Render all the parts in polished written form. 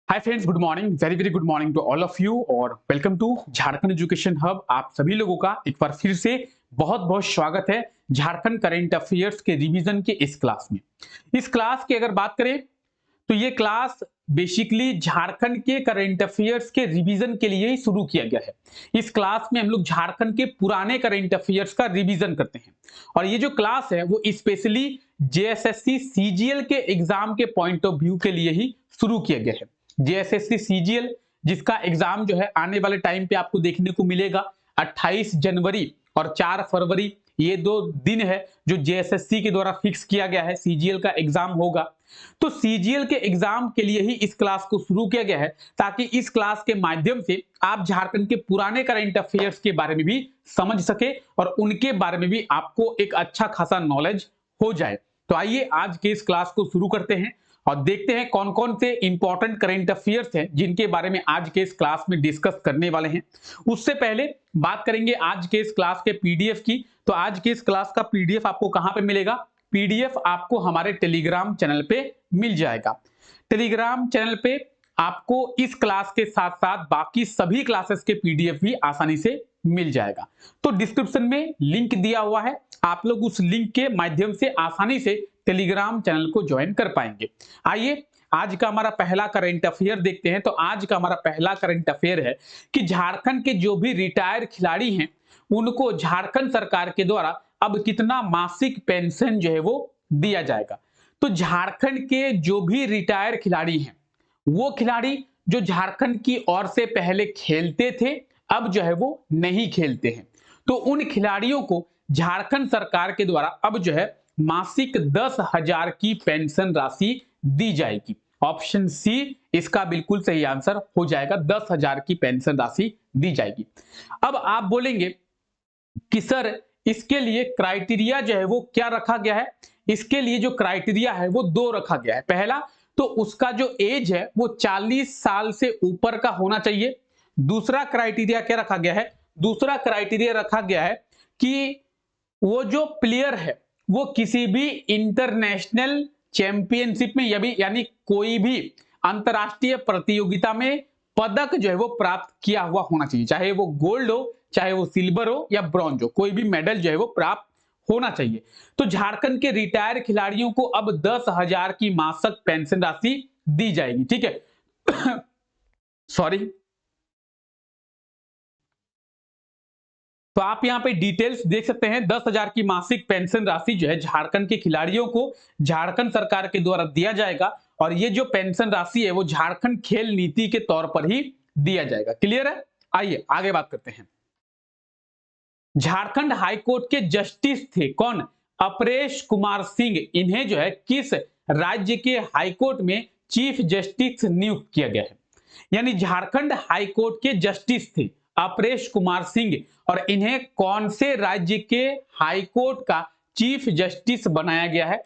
Hi friends, good morning, very very good morning to all of you और welcome to Jharkhand education hub. आप सभी लोगों का एक बार फिर से बहुत बहुत स्वागत है झारखंड करंट अफेयर्स के रिवीजन के इस क्लास में। इस क्लास की अगर बात करें तो ये क्लास बेसिकली झारखंड के करंट अफेयर्स के रिवीजन के लिए ही शुरू किया गया है। इस क्लास में हम लोग झारखंड के पुराने करंट अफेयर्स का रिवीजन करते हैं और ये जो क्लास है वो स्पेशली जेएसएससी सीजीएल के एग्जाम के पॉइंट ऑफ व्यू के लिए ही शुरू किया गया है। जेएसएससी सीजीएल जिसका एग्जाम जो है आने वाले टाइम पे आपको देखने को मिलेगा 28 जनवरी और 4 फरवरी, ये दो दिन है जो जेएसएससी के द्वारा फिक्स किया गया है सीजीएल का एग्जाम होगा। तो सीजीएल के एग्जाम के लिए ही इस क्लास को शुरू किया गया है ताकि इस क्लास के माध्यम से आप झारखंड के पुराने करंट अफेयर्स के बारे में भी समझ सके और उनके बारे में भी आपको एक अच्छा खासा नॉलेज हो जाए। तो आइए आज के इस क्लास को शुरू करते हैं और देखते हैं कौन कौन से इंपॉर्टेंट करंट अफेयर्स हैं जिनके बारे में आज के इस क्लास में डिस्कस करने वाले हैं। उससे पहले बात करेंगे आज के इस क्लास के पीडीएफ की। तो आज के इस क्लास का पीडीएफ आपको कहां पे मिलेगा? पीडीएफ आपको हमारे टेलीग्राम चैनल पे मिल जाएगा। टेलीग्राम चैनल पे आपको इस क्लास के साथ साथ बाकी सभी क्लासेस के पीडीएफ भी आसानी से मिल जाएगा। तो डिस्क्रिप्शन में लिंक दिया हुआ है, आप लोग उस लिंक के माध्यम से आसानी से टेलीग्राम चैनल को ज्वाइन कर पाएंगे। आइए आज का हमारा पहला करंट अफेयर देखते हैं। तो आज का हमारा पहला करंट अफेयर है कि झारखंड के जो भी रिटायर्ड खिलाड़ी हैं उनको झारखंड सरकार के द्वारा अब कितना मासिक पेंशन जो है वो दिया जाएगा। तो झारखंड के जो भी रिटायर्ड खिलाड़ी हैं, वो खिलाड़ी जो झारखंड की ओर से पहले खेलते थे अब जो है वो नहीं खेलते हैं, तो उन खिलाड़ियों को झारखंड सरकार के द्वारा अब जो है मासिक 10,000 की पेंशन राशि दी जाएगी। ऑप्शन सी इसका बिल्कुल सही आंसर हो जाएगा, 10,000 की पेंशन राशि दी जाएगी। अब आप बोलेंगे कि सर इसके लिए क्राइटेरिया जो है वो क्या रखा गया है? इसके लिए जो क्राइटेरिया है वो दो रखा गया है। पहला तो उसका जो एज है वो 40 साल से ऊपर का होना चाहिए। दूसरा क्राइटेरिया क्या रखा गया है? दूसरा क्राइटेरिया रखा गया है कि वो जो प्लेयर है वो किसी भी इंटरनेशनल चैंपियनशिप में यानी कोई भी अंतरराष्ट्रीय प्रतियोगिता में पदक जो है वो प्राप्त किया हुआ होना चाहिए, चाहे वो गोल्ड हो, चाहे वो सिल्वर हो या ब्रॉन्ज हो, कोई भी मेडल जो है वो प्राप्त होना चाहिए। तो झारखंड के रिटायर खिलाड़ियों को अब 10,000 की मासिक पेंशन राशि दी जाएगी। ठीक है सॉरी। तो आप यहां पे डिटेल्स देख सकते हैं। 10,000 की मासिक पेंशन राशि जो है झारखंड के खिलाड़ियों को झारखंड सरकार के द्वारा दिया जाएगा और ये जो पेंशन राशि है वो झारखंड खेल नीति के तौर पर ही दिया जाएगा। क्लियर है? आइए आगे बात करते हैं। झारखंड हाईकोर्ट के जस्टिस थे कौन? अपरेश कुमार सिंह। इन्हें जो है किस राज्य के हाईकोर्ट में चीफ जस्टिस नियुक्त किया गया है? यानी झारखंड हाईकोर्ट के जस्टिस थे अपरेश कुमार सिंह और इन्हें कौन से राज्य के हाईकोर्ट का चीफ जस्टिस बनाया गया है?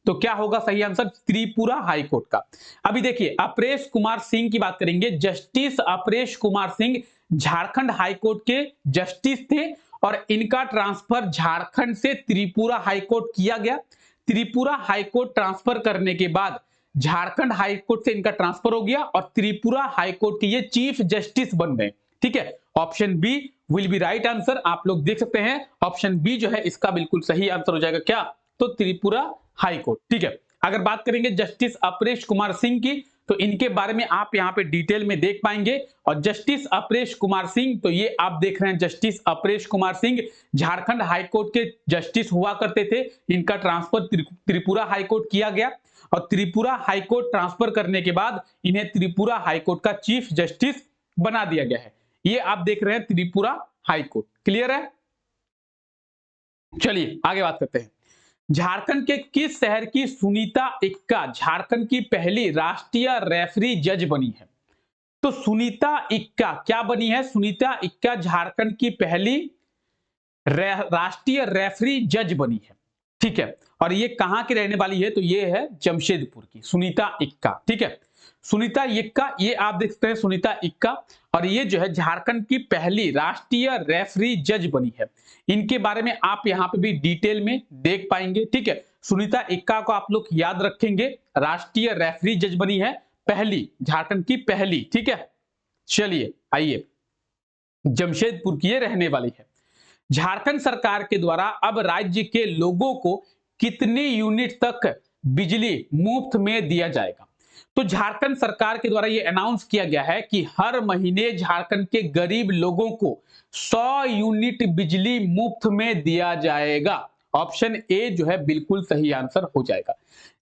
तो क्या होगा सही आंसर? त्रिपुरा हाईकोर्ट का। अभी देखिए अपरेश कुमार सिंह की बात करेंगे। जस्टिस अपरेश कुमार सिंह झारखंड हाईकोर्ट के जस्टिस थे और इनका ट्रांसफर झारखंड से त्रिपुरा हाईकोर्ट किया गया। त्रिपुरा हाईकोर्ट ट्रांसफर करने के बाद झारखंड हाईकोर्ट से इनका ट्रांसफर हो गया और त्रिपुरा हाईकोर्ट के ये चीफ जस्टिस बन गए। ठीक है, option B will be right answer. आप लोग देख सकते हैं ऑप्शन बी जो है इसका बिल्कुल सही आंसर हो जाएगा। क्या? तो त्रिपुरा हाईकोर्ट। ठीक है, अगर बात करेंगे जस्टिस अपरेश कुमार सिंह की तो इनके बारे में आप यहां पे डिटेल में देख पाएंगे। और जस्टिस अपरेश कुमार सिंह, तो ये आप देख रहे हैं जस्टिस अपरेश कुमार सिंह झारखंड हाईकोर्ट के जस्टिस हुआ करते थे। इनका ट्रांसफर त्रिपुरा हाईकोर्ट किया गया और त्रिपुरा हाईकोर्ट ट्रांसफर करने के बाद इन्हें त्रिपुरा हाईकोर्ट का चीफ जस्टिस बना दिया गया है। ये आप देख रहे हैं त्रिपुरा हाईकोर्ट। क्लियर है? चलिए आगे बात करते हैं। झारखंड के किस शहर की सुनीता इक्का झारखंड की पहली राष्ट्रीय रेफरी जज बनी है? तो सुनीता इक्का क्या बनी है? सुनीता इक्का झारखंड की पहली राष्ट्रीय रेफरी जज बनी है। ठीक है, और ये कहां की रहने वाली है? तो ये है जमशेदपुर की सुनीता इक्का। ठीक है, सुनीता इक्का, ये आप देख सकते हैं सुनीता इक्का, और ये जो है झारखंड की पहली राष्ट्रीय रेफरी जज बनी है। इनके बारे में आप यहाँ पे भी डिटेल में देख पाएंगे। ठीक है, सुनीता इक्का को आप लोग याद रखेंगे, राष्ट्रीय रेफरी जज बनी है, पहली, ठीक है। चलिए आइए, जमशेदपुर की ये रहने वाली है। झारखंड सरकार के द्वारा अब राज्य के लोगों को कितनी यूनिट तक बिजली मुफ्त में दिया जाएगा? तो झारखंड सरकार के द्वारा यह अनाउंस किया गया है कि हर महीने झारखंड के गरीब लोगों को 100 यूनिट बिजली मुफ्त में दिया जाएगा। ऑप्शन ए जो है बिल्कुल सही आंसर हो जाएगा।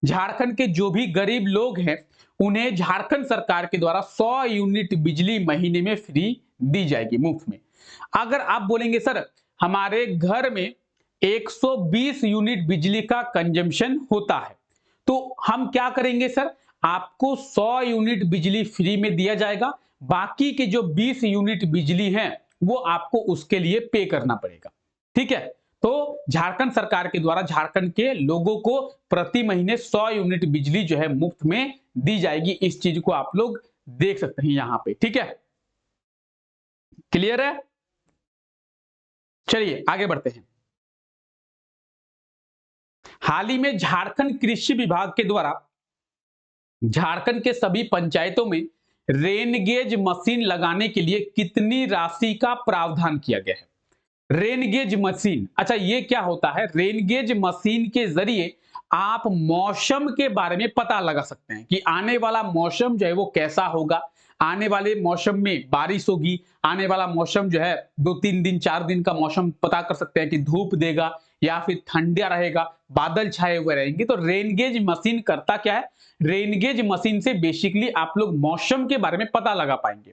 झारखंड के जो भी गरीब लोग हैं उन्हें झारखंड सरकार के द्वारा 100 यूनिट बिजली महीने में फ्री दी जाएगी, मुफ्त में। अगर आप बोलेंगे सर हमारे घर में 120 यूनिट बिजली का कंजम्पशन होता है, तो हम क्या करेंगे सर, आपको 100 यूनिट बिजली फ्री में दिया जाएगा, बाकी के जो 20 यूनिट बिजली है वो आपको उसके लिए पे करना पड़ेगा, ठीक है। तो झारखंड सरकार के द्वारा झारखंड के लोगों को प्रति महीने 100 यूनिट बिजली जो है मुफ्त में दी जाएगी। इस चीज को आप लोग देख सकते हैं यहां पे, ठीक है। क्लियर है? चलिए आगे बढ़ते हैं। हाल ही में झारखंड कृषि विभाग के द्वारा झारखंड के सभी पंचायतों में रेनगेज मशीन लगाने के लिए कितनी राशि का प्रावधान किया गया है? रेनगेज मशीन, अच्छा ये क्या होता है? रेनगेज मशीन के जरिए आप मौसम के बारे में पता लगा सकते हैं कि आने वाला मौसम जो है वो कैसा होगा, आने वाले मौसम में बारिश होगी, आने वाला मौसम जो है 2-3 दिन 4 दिन का मौसम पता कर सकते हैं कि धूप देगा या फिर ठंडा रहेगा, बादल छाए हुए रहेंगे। तो रेनगेज मशीन करता क्या है? रेनगेज मशीन से बेसिकली आप लोग मौसम के बारे में पता लगा पाएंगे।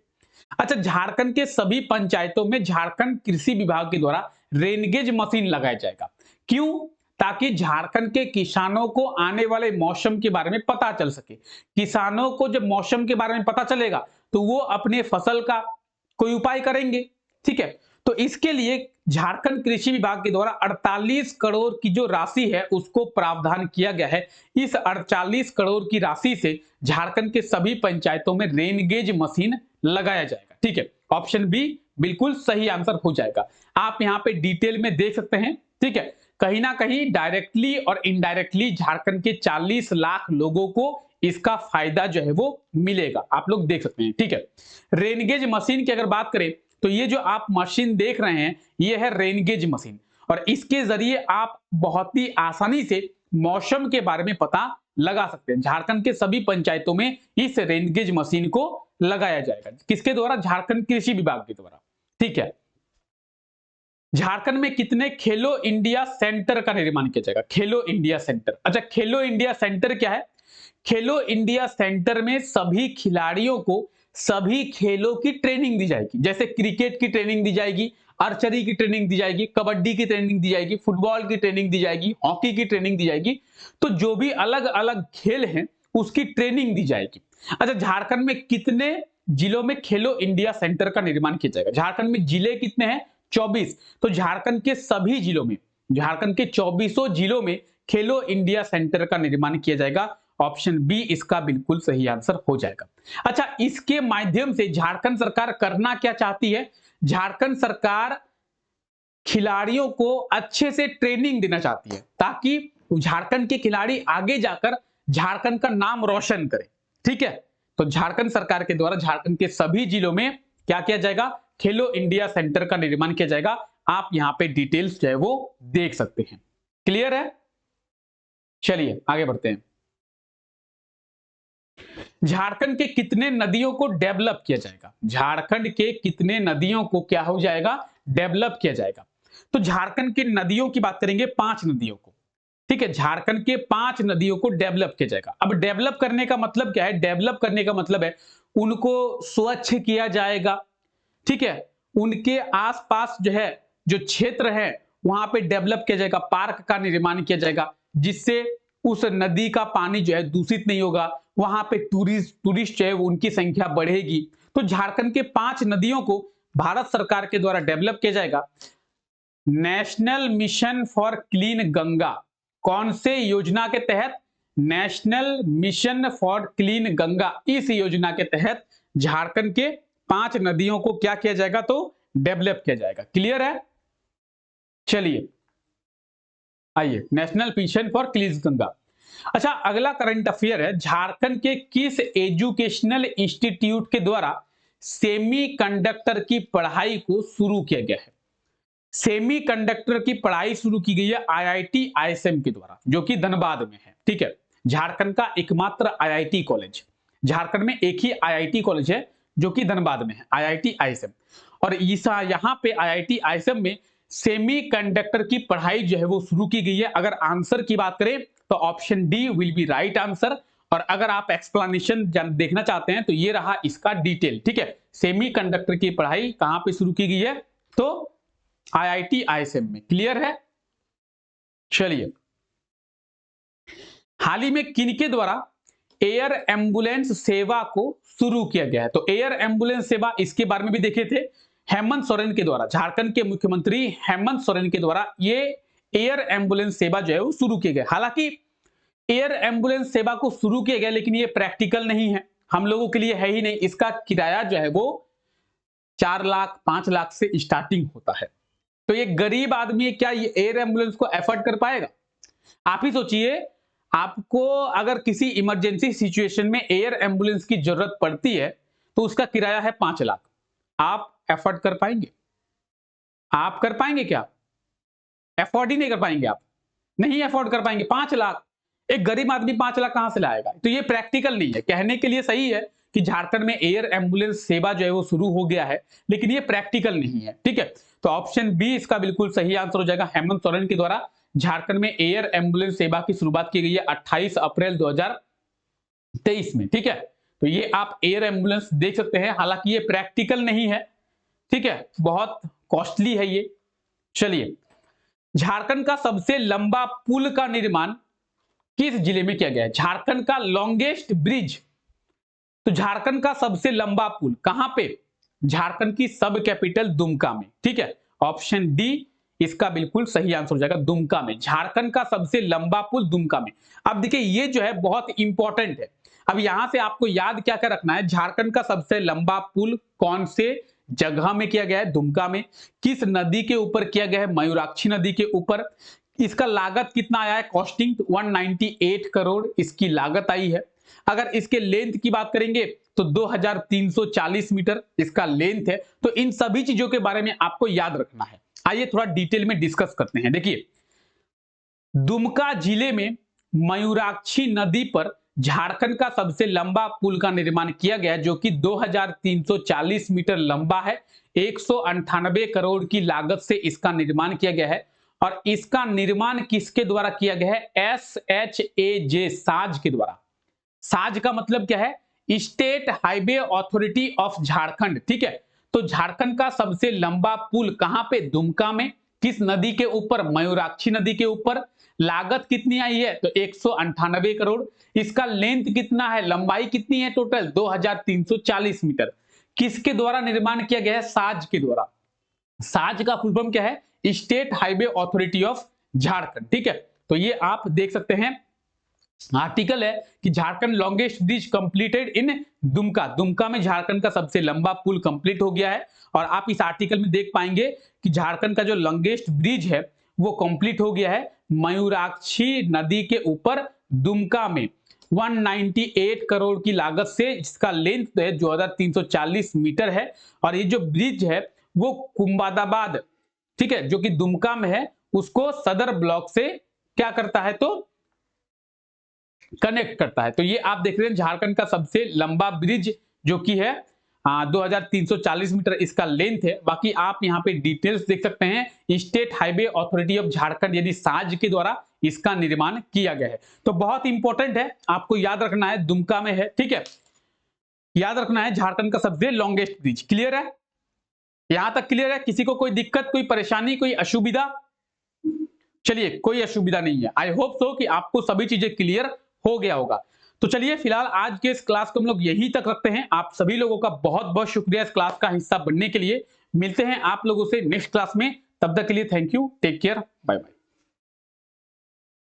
अच्छा, झारखंड के सभी पंचायतों में झारखंड कृषि विभाग के द्वारा रेनगेज मशीन लगाया जाएगा। क्यों? ताकि झारखंड के किसानों को आने वाले मौसम के बारे में पता चल सके। किसानों को जब मौसम के बारे में पता चलेगा तो वो अपने फसल का कोई उपाय करेंगे, ठीक है। तो इसके लिए झारखंड कृषि विभाग के द्वारा 48 करोड़ की जो राशि है उसको प्रावधान किया गया है। इस 48 करोड़ की राशि से झारखंड के सभी पंचायतों में रेनगेज मशीन लगाया जाएगा, ठीक है। ऑप्शन बी बिल्कुल सही आंसर हो जाएगा। आप यहाँ पे डिटेल में देख सकते हैं, ठीक है। कहीं ना कहीं डायरेक्टली और इनडायरेक्टली झारखंड के 40 लाख लोगों को इसका फायदा जो है वो मिलेगा, आप लोग देख सकते हैं, ठीक है। रेनगेज मशीन की अगर बात करें तो ये जो आप मशीन देख रहे हैं ये है रेनगेज मशीन, और इसके जरिए आप बहुत ही आसानी से मौसम के बारे में पता लगा सकते हैं। झारखंड के सभी पंचायतों में इस रेनगेज मशीन को लगाया जाएगा। किसके द्वारा? झारखंड कृषि विभाग के द्वारा, ठीक है। झारखंड में कितने खेलो इंडिया सेंटर का निर्माण किया जाएगा? खेलो इंडिया सेंटर, अच्छा खेलो इंडिया सेंटर क्या है? खेलो इंडिया सेंटर में सभी खिलाड़ियों को सभी खेलों की ट्रेनिंग दी जाएगी। जैसे क्रिकेट की ट्रेनिंग दी जाएगी, आर्चरी की ट्रेनिंग दी जाएगी, कबड्डी की ट्रेनिंग दी जाएगी, फुटबॉल की ट्रेनिंग दी जाएगी, हॉकी की ट्रेनिंग दी जाएगी। तो जो भी अलग अलग खेल हैं उसकी ट्रेनिंग दी जाएगी। अच्छा, झारखंड में कितने जिलों में खेलो इंडिया सेंटर का निर्माण किया जाएगा? झारखंड में जिले कितने हैं? 24। तो झारखंड के सभी जिलों में, झारखंड के 24 जिलों में खेलो इंडिया सेंटर का निर्माण किया जाएगा। ऑप्शन बी इसका बिल्कुल सही आंसर हो जाएगा। अच्छा, इसके माध्यम से झारखंड सरकार करना क्या चाहती है? झारखंड सरकार खिलाड़ियों को अच्छे से ट्रेनिंग देना चाहती है ताकि झारखंड के खिलाड़ी आगे जाकर झारखंड का नाम रोशन करें, ठीक है। तो झारखंड सरकार के द्वारा झारखंड के सभी जिलों में क्या किया जाएगा? खेलो इंडिया सेंटर का निर्माण किया जाएगा। आप यहां पे डिटेल्स जो है वो देख सकते हैं। क्लियर है? चलिए आगे बढ़ते हैं। झारखंड के कितने नदियों को डेवलप किया जाएगा? झारखंड के कितने नदियों को क्या हो जाएगा? डेवलप किया जाएगा। तो झारखंड की नदियों की बात करेंगे, 5 नदियों को, ठीक है। झारखंड के 5 नदियों को डेवलप किया जाएगा। अब डेवलप करने का मतलब क्या है? डेवलप करने का मतलब है उनको स्वच्छ किया जाएगा, ठीक है। उनके आसपास जो है जो क्षेत्र है वहां पे डेवलप किया जाएगा, पार्क का निर्माण किया जाएगा जिससे उस नदी का पानी जो है दूषित नहीं होगा, वहां पे टूरिस्ट जो है उनकी संख्या बढ़ेगी। तो झारखंड के 5 नदियों को भारत सरकार के द्वारा डेवलप किया जाएगा। National mission for clean Ganga, कौन से योजना के तहत? National mission for clean Ganga, इस योजना के तहत झारखंड के 5 नदियों को क्या किया जाएगा? तो डेवलप किया जाएगा। क्लियर है? चलिए आइए, national mission for clean Ganga. अच्छा, अगला करंट अफेयर है, झारखंड के किस एजुकेशनल इंस्टीट्यूट के द्वारा सेमीकंडक्टर की पढ़ाई को शुरू किया गया है? सेमीकंडक्टर की पढ़ाई शुरू की गई है आईआईटी आईएसएम के द्वारा, जो कि धनबाद में है। ठीक है, झारखंड का एकमात्र आईआईटी कॉलेज, झारखंड में एक ही आईआईटी कॉलेज है जो कि धनबाद में है, आईआईटी आईएसएम। और यहाँ पे आईआईटी आईएसएम में सेमीकंडक्टर की पढ़ाई जो है वो शुरू की गई है। अगर आंसर की बात करें तो option D will be right answer. और अगर आप एक्सप्लेनेशन देखना चाहते हैं तो ये रहा इसका डिटेल। ठीक है, सेमीकंडक्टर की पढ़ाई कहां पे शुरू की गई है? तो आईआईटी आईएसएम में। क्लियर है? चलिए, हाल ही में किनके द्वारा एयर एम्बुलेंस सेवा को शुरू किया गया है? तो एयर एम्बुलेंस सेवा, इसके बारे में भी देखे थे, हेमंत सोरेन के द्वारा, झारखंड के मुख्यमंत्री हेमंत सोरेन के द्वारा ये एयर एम्बुलेंस सेवा जो है वो शुरू किया गया। हालांकि एयर एम्बुलेंस सेवा को शुरू किया गया, लेकिन ये प्रैक्टिकल नहीं है, हम लोगों के लिए है ही नहीं। इसका किराया जो है वो 4 लाख 5 लाख से स्टार्टिंग होता है। तो ये गरीब आदमी क्या ये एयर एम्बुलेंस को एफोर्ड कर पाएगा? आप ही सोचिए, आपको अगर किसी इमरजेंसी सिचुएशन में एयर एम्बुलेंस की जरूरत पड़ती है तो उसका किराया है 5 लाख। आप एफोर्ड कर पाएंगे? आप कर पाएंगे क्या? एफोर्ड ही नहीं कर पाएंगे, आप नहीं एफोर्ड कर पाएंगे। 5 लाख, एक गरीब आदमी 5 लाख कहां से लाएगा? तो ये प्रैक्टिकल नहीं है। कहने के लिए सही है कि झारखंड में एयर एम्बुलेंस सेवा जो है वो शुरू हो गया है, लेकिन ये प्रैक्टिकल नहीं है। ठीक है, तो ऑप्शन बी इसका बिल्कुल सही आंसर हो जाएगा। हेमंत सोरेन के द्वारा झारखंड में एयर एम्बुलेंस सेवा की शुरुआत की गई है 28 अप्रैल 2023 में। ठीक है, तो ये आप एयर एम्बुलेंस देख सकते हैं, हालांकि ये प्रैक्टिकल नहीं है। ठीक है, बहुत कॉस्टली है ये। चलिए, झारखंड का सबसे लंबा पुल का निर्माण किस जिले में किया गया है? झारखंड का लॉन्गेस्ट ब्रिज, तो झारखंड का सबसे लंबा पुल कहां पे? झारखंड की सब कैपिटल दुमका में। ठीक है, ऑप्शन डी इसका बिल्कुल सही आंसर हो जाएगा, दुमका में। झारखंड का सबसे लंबा पुल दुमका में। अब देखिए, ये जो है बहुत इंपॉर्टेंट है। अब यहां से आपको याद क्या क्या रखना है? झारखंड का सबसे लंबा पुल कौन से जगह में किया गया है? दुमका में। किस नदी के ऊपर किया गया है? मयूराक्षी नदी के ऊपर। इसका लागत कितना आया है? कॉस्टिंग 198 करोड़ इसकी लागत आई है। अगर इसके लेंथ की बात करेंगे तो 2340 मीटर इसका लेंथ है। तो इन सभी चीजों के बारे में आपको याद रखना है। आइए थोड़ा डिटेल में डिस्कस करते हैं। देखिए, दुमका जिले में मयूराक्षी नदी पर झारखंड का सबसे लंबा पुल का निर्माण किया गया है, जो कि 2340 मीटर लंबा है। 198 करोड़ की लागत से इसका निर्माण किया गया है। और इसका निर्माण किसके द्वारा किया गया है? SHAJ, साज के द्वारा। साज का मतलब क्या है? State highway authority of Jharkhand. ठीक है, तो झारखंड का सबसे लंबा पुल कहां पे? दुमका में। किस नदी के ऊपर? मयूराक्षी नदी के ऊपर। लागत कितनी आई है? तो 198 करोड़। इसका लेंथ कितना है? लंबाई कितनी है टोटल? 2340 मीटर। किसके द्वारा निर्माण किया गया है? साज के द्वारा। साज का फुल फॉर्म क्या है? State highway authority of Jharkhand. ठीक है, तो ये आप देख सकते हैं, आर्टिकल है कि Jharkhand longest bridge completed in Dumka. Dumka में झारखंड का सबसे लंबा पुल कंप्लीट हो गया है। और आप इस आर्टिकल में देख पाएंगे कि झारखंड का जो लॉन्गेस्ट ब्रिज है वो कंप्लीट हो गया है मयूराक्षी नदी के ऊपर दुमका में, 198 करोड़ की लागत से, जिसका लेंथ है 2340 मीटर है। और ये जो ब्रिज है वो कुंभादाबाद, ठीक है, जो कि दुमका में है, उसको सदर ब्लॉक से क्या करता है? तो कनेक्ट करता है। तो ये आप देख रहे हैं झारखंड का सबसे लंबा ब्रिज, जो कि है 2340 मीटर इसका लेंथ है। बाकी आप यहाँ पे डिटेल्स देख सकते हैं, state highway authority of Jharkhand यानी साज के द्वारा इसका निर्माण किया गया है। तो बहुत इंपॉर्टेंट है, आपको याद रखना है, दुमका में है। ठीक है, याद रखना है झारखंड का सबसे लॉन्गेस्ट ब्रिज। क्लियर है? यहां तक क्लियर है? किसी को कोई दिक्कत, कोई परेशानी, कोई असुविधा? चलिए, कोई असुविधा नहीं है। आई होप सो कि आपको सभी चीजें क्लियर हो गया होगा। तो चलिए, फिलहाल आज के इस क्लास को हम लोग यहीं तक रखते हैं। आप सभी लोगों का बहुत बहुत शुक्रिया इस क्लास का हिस्सा बनने के लिए। मिलते हैं आप लोगों से नेक्स्ट क्लास में, तब तक के लिए thank you, take care, bye bye.